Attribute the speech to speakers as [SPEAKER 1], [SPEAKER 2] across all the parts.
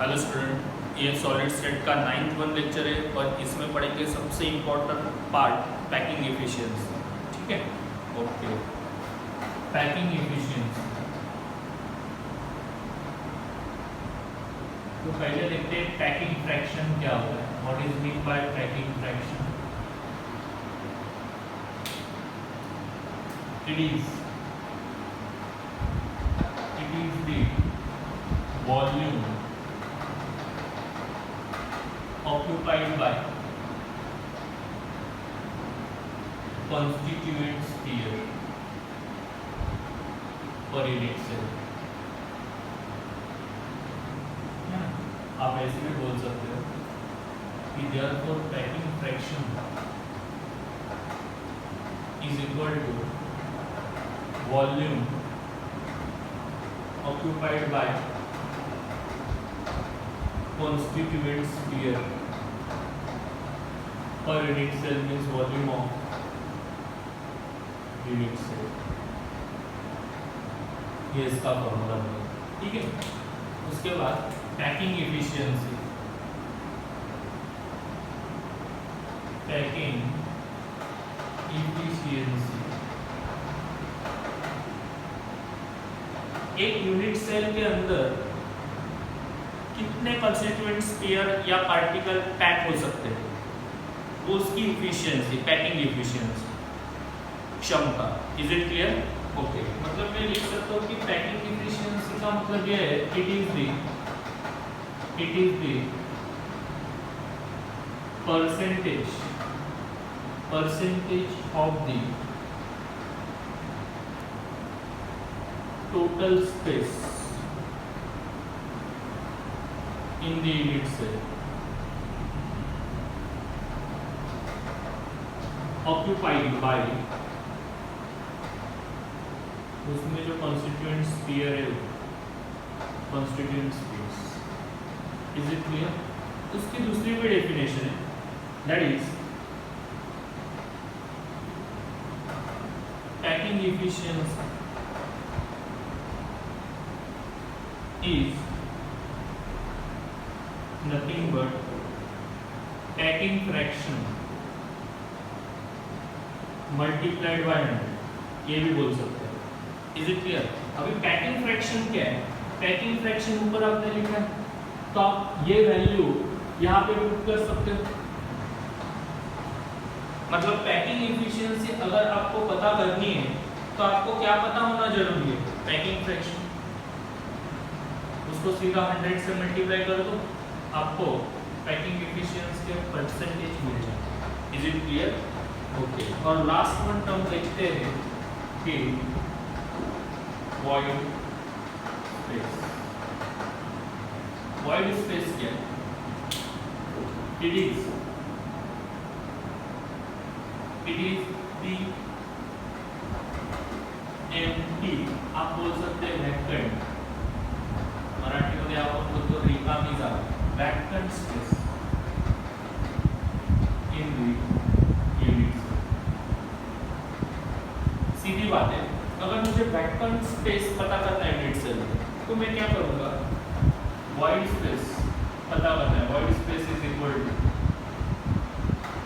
[SPEAKER 1] Hello student, ये solid state का 9th lecture है और इसमें पढ़ेंगे सबसे इम्पोर्टेंट पार्ट पैकिंग एफिशिएंसी। ठीक है, ओके। पैकिंग एफिशिएंसी तो पहले देखते हैं पैकिंग फ्रैक्शन क्या होता है। What is mean by packing fraction? It is the volume occupied by constituent sphere per unit cell। आप ऐसे भी बोल सकते हो कि therefore packing fraction is equal to volume occupied by constituent sphere per unit cell means volume of unit cell। ये इसका formula है, ठीक है। उसके बाद पैकिंग एफिशिएंसी, पैकिंग एफिशिएंसी एक यूनिट सेल के अंदर कितने कंस्टिट्यूएंट स्फीयर या पार्टिकल पैक हो सकते हैं, वो उसकी एफिशिएंसी, पैकिंग एफिशिएंसी, क्षमता। Is it clear? ओके। मतलब मैं लिख सकता हूँ कि पैकिंग एफिशिएंसी का मतलब ये है it is the percentage of the total space in the unit cell occupied by उसमें जो constituent sphere है, constituent space। Is it clear? उसकी दूसरी भी डेफिनेशन है, that is packing efficiency is nothing but packing fraction multiplied by 100। ये भी बोल सकते हैं। Is it clear? अभी पैकिंग फ्रैक्शन क्या है? पैकिंग फ्रैक्शन ऊपर आपने लिखा है, तो आप ये वैल्यू यहाँ पे पुट कर सकते हो। मतलब पैकिंग एफिशिएंसी अगर आपको पता करनी है तो आपको क्या पता होना जरूरी है? Packing fraction. उसको सीधा 100 से मल्टीप्लाई कर दो, आपको पैकिंग एफिशिएंसी के परसेंटेज मिल जाए। Is it clear? ओके। और लास्ट वन टर्म देखते हैं कि वॉइड स्पेस। वॉइड स्पेस क्या है? इट इज द एम्प्टी, आप बोल सकते हैं वैकेंट, मराठी मध्ये आपण बोलतो रिकामी जागा, vacant space in the unit cell. सीधी बात है, अगर मुझे वैकेंट स्पेस पता करना है यूनिट सेल में, तो मैं क्या करूंगा? वॉइड स्पेस पता करना है। Void space is equal to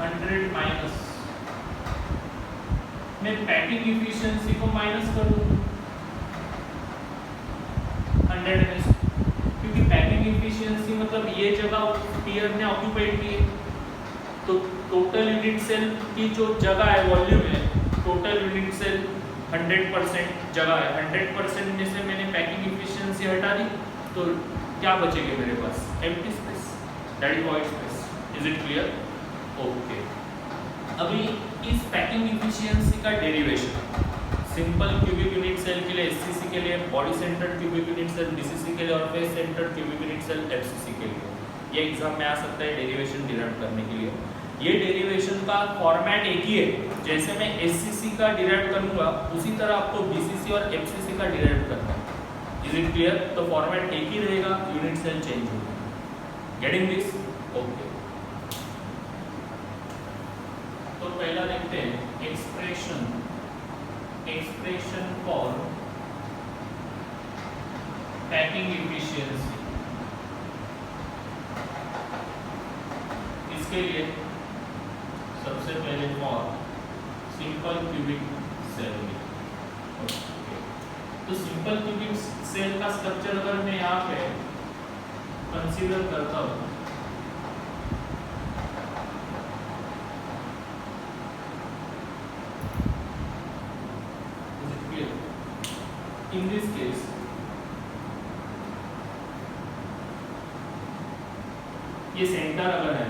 [SPEAKER 1] 100 minus, मैं पैकिंग एफिशिएंसी को माइनस कर दूं 100 में, क्योंकि पैकिंग एफिशिएंसी मतलब ये जगह स्फीयर ने ऑक्यूपाइड की है। तो टोटल यूनिट सेल की जो जगह है, वॉल्यूम है, टोटल यूनिट सेल 100% जगह है, 100% में से मैंने पैकिंग एफिशिएंसी हटा दी, तो क्या बचेगा मेरे पास? Empty space, that is void space. Is it clear? Okay. अभी इस पैकिंग एफिशिएंसी का derivation simple cubic unit cell के लिए, एससीसी के लिए, body centered cubic unit cell BCC के लिए, और face centered cubic unit cell FCC के लिए, ये एग्जाम में आ सकता है डेरिवेशन डिराइव करने के लिए। ये डेरिवेशन का फॉर्मेट एक ही है, जैसे मैं एससीसी का डिराइव करूंगा उसी तरह आपको बीसीसी और एफसीसी का डिराइव करना है। Is it clear? तो फॉर्मेट एक ही रहेगा, यूनिट सेल चेंज होगा। Getting this? ओके। तो पहला देखते हैं एक्सप्रेशन for packing efficiency किसके लिए? सबसे पहले फॉर सिंपल क्यूबिक सेल में। तो सिंपल क्यूबिक सेल का स्ट्रक्चर अगर मैं यहाँ पे कंसीडर करता हूँ, in this case ये सेंटर अगर है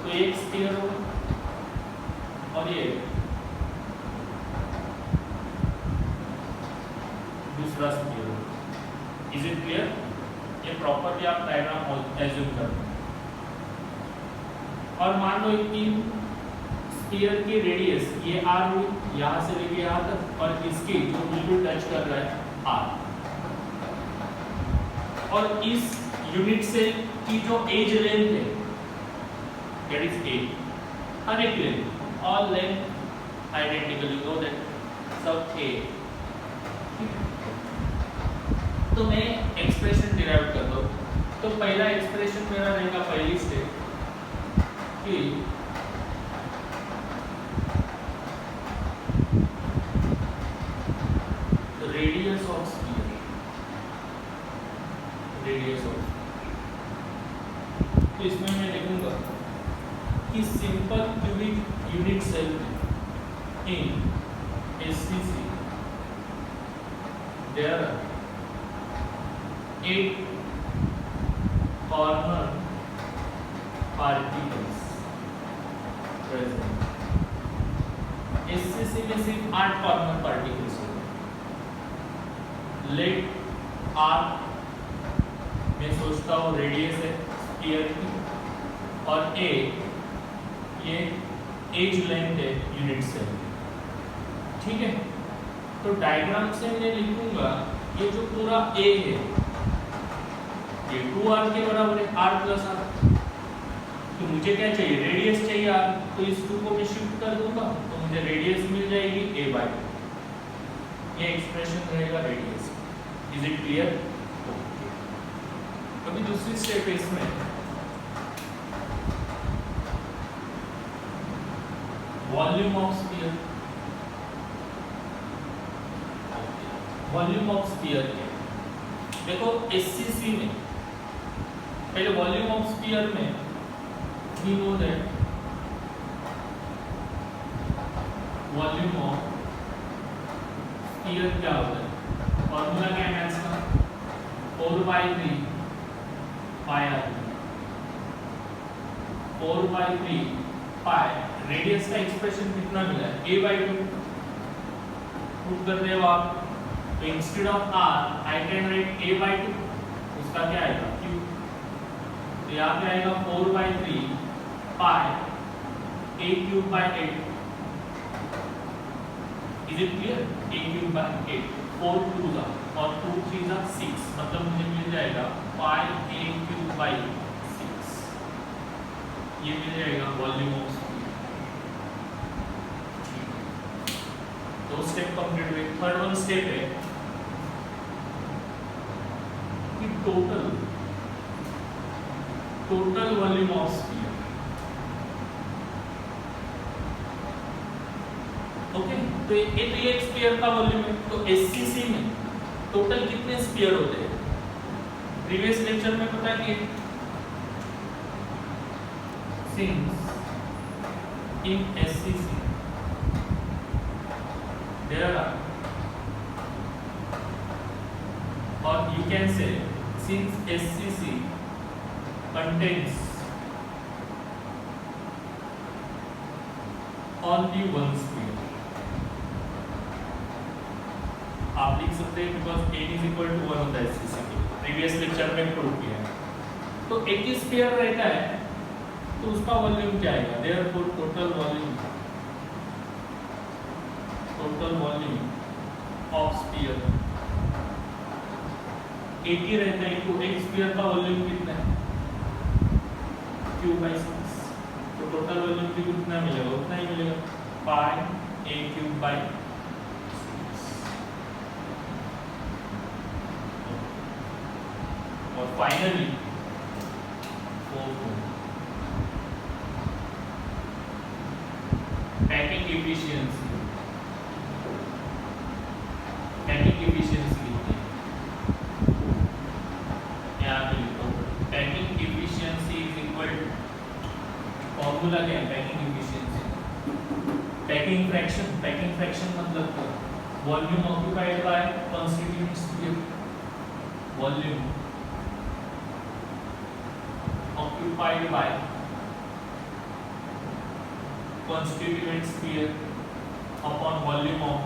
[SPEAKER 1] तो एक स्फीयर होगा और ये दूसरा स्फीयर होगा। Is it clear? ये प्रॉपर्ली आप डायग्राम एज्यूम कर और मान लो इन स्फीयर की रेडियस ये r हुई यहाँ से लेके यहाँ तक और इसकी जो बिल्कुल टच कर रहा है r, और इस यूनिट सेल की जो एज लेंथ है दैट इज a, हर एक length all length identical, you know that सब a। तो मैं एक्सप्रेशन डिराइव करता हूँ। तो पहला एक्सप्रेशन मेरा रहेगा पहली स्टेप कि radius of sphere, radius of, तो इसमें मैं लिखूंगा कि simple cubic unit cell in SCC there are 8 corner particles present। SCC में सिर्फ 8 कॉर्नर पार्टिकल्स होंगे। लेट R मैं सोचता हूँ रेडियस है स्फीयर की और A ये एज लेंथ है यूनिट सेल, ठीक है। तो डायग्राम से मैं लिखूंगा ये जो पूरा A है ये 2R के बराबर है, R प्लस R। तो मुझे क्या चाहिए? रेडियस चाहिए R, तो इस 2 को मैं शिफ्ट कर दूंगा तो मुझे रेडियस मिल जाएगी A/2। ये एक्सप्रेशन रहेगा रेडियस। Is it clear? अभी दूसरी स्टेप है इसमें, volume of sphere. Volume of sphere देखो SCC में पहले वॉल्यूम ऑफ स्फीयर में we know that volume of sphere क्या होता है? फॉर्मूला क्या है इसका? 4/3 पाई r, 4/3 पाई। रेडियस का एक्सप्रेशन कितना मिला है? A/2 पुट कर रहे हो आप, तो instead of r I can write A/2, उसका क्या आएगा? q। तो यहाँ पे आएगा 4/3 पाई a³/8। Is it clear? a³/8, 4 2 और 2 3 6, मतलब मुझे मिल जाएगा पाई a³/6। ये मिल जाएगा वॉल्यूम ऑफ स्फीयर। दो स्टेप कंप्लीट हुए। थर्ड वन स्टेप है कि total volume of sphere. Okay, तो ये एक स्फीयर का वॉल्यूम है। तो SCC में टोटल कितने स्फीयर होते हैं? प्रीवियस लेक्चर में पता है कि since in SCC there are, or you can say since SCC contains only one sphere, आप लिख सकते हैं because n is equal to 1 होता है SCC के, प्रीवियस लेक्चर में प्रूव किया है। तो एक ही स्फीयर रहता है तो उसका वॉल्यूम क्या आएगा? Therefore total volume of sphere 80 रहता है। तो एक स्फीयर का वॉल्यूम कितना है? q/6। तो टोटल वॉल्यूम भी कितना मिलेगा? उतना ही मिलेगा, पाई a³/6। और finally packing efficiency, packing efficiency लिखते हैं, यहाँ पे लिखो packing efficiency is equal to, formula क्या है पैकिंग एफिशिएंसी, पैकिंग फ्रैक्शन मतलब volume occupied by constituent sphere, volume occupied by constituent sphere upon volume of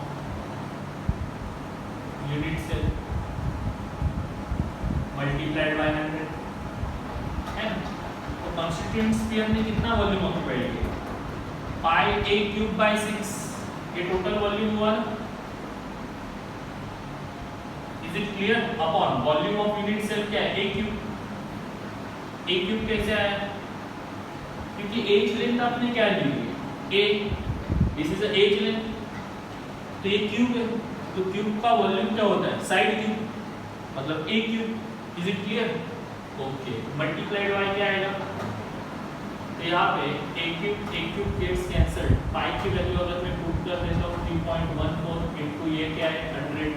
[SPEAKER 1] unit cell multiplied by 100 है। तो constituent sphere ने कितना वॉल्यूम ऑक्यूपाइड किया, पाई a cube by 6, ये total volume हुआ ना। Is it clear? Upon volume of unit cell क्या है, a क्यूब। a क्यूब कैसे आया, क्योंकि एज लेंथ आपने क्या ली है A, this is edge length, तो ये क्यूब है, तो क्यूब का वॉल्यूम क्या होता है, साइड क्यूब, मतलब A cube. Is it clear? Okay, multiplied by क्या आएगा, तो यहाँ पे A क्यूब गेट्स कैंसल्ड, पाई की वैल्यू अगर मैं पुट कर देता हूँ 3.14 इनटू ये क्या है 100,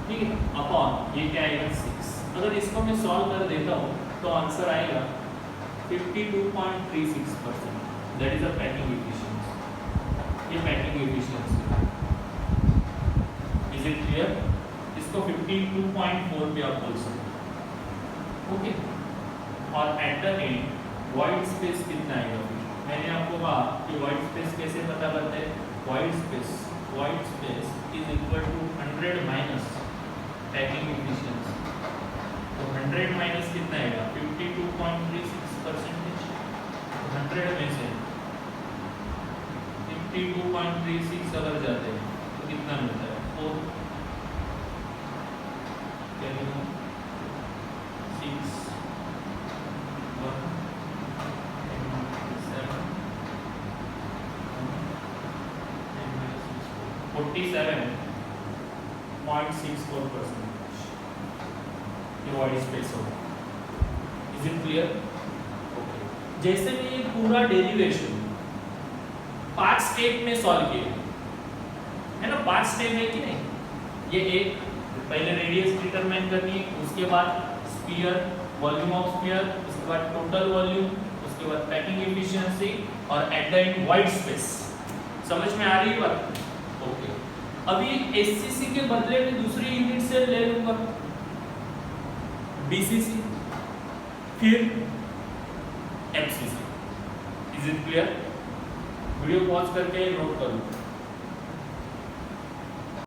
[SPEAKER 1] ठीक है, अपॉन ये क्या आएगा 6। अगर इसको मैं सॉल्व कर देता हूँ तो आंसर आएगा 52.36%। That is a packing efficiency. ये packing efficiency is it clear? इसको 52.4 पे आप बोल सकते हो, ओके। और at the end void space कितना आएगा, मैंने आपको कहा कि void space कैसे पता करते हैं, void space is equal to 100 minus packing efficiency, तो 100 minus कितना आएगा 52.36%, 100 में से 52.36 अगर जाते हैं तो कितना मिलता है 4, 6, 1, 7, 47.64% ये वॉइड स्पेस होगा। Is it clear? जैसे मैं ये पूरा डेरिवेशन 5 स्टेप में सॉल्व किया है ना, 5 स्टेप है कि नहीं, ये एक पहले रेडियस डिटरमाइन करनी है, उसके बाद स्फीयर, वॉल्यूम ऑफ स्फीयर, उसके बाद टोटल वॉल्यूम, उसके बाद पैकिंग एफिशिएंसी और at the end wide space. समझ में आ रही है बात? ओके, अभी एससीसी के बदले में दूसरी यूनिट से ले लूंगा बीसीसी, फिर FCC. Is it clear? Video pause करके नोट करो।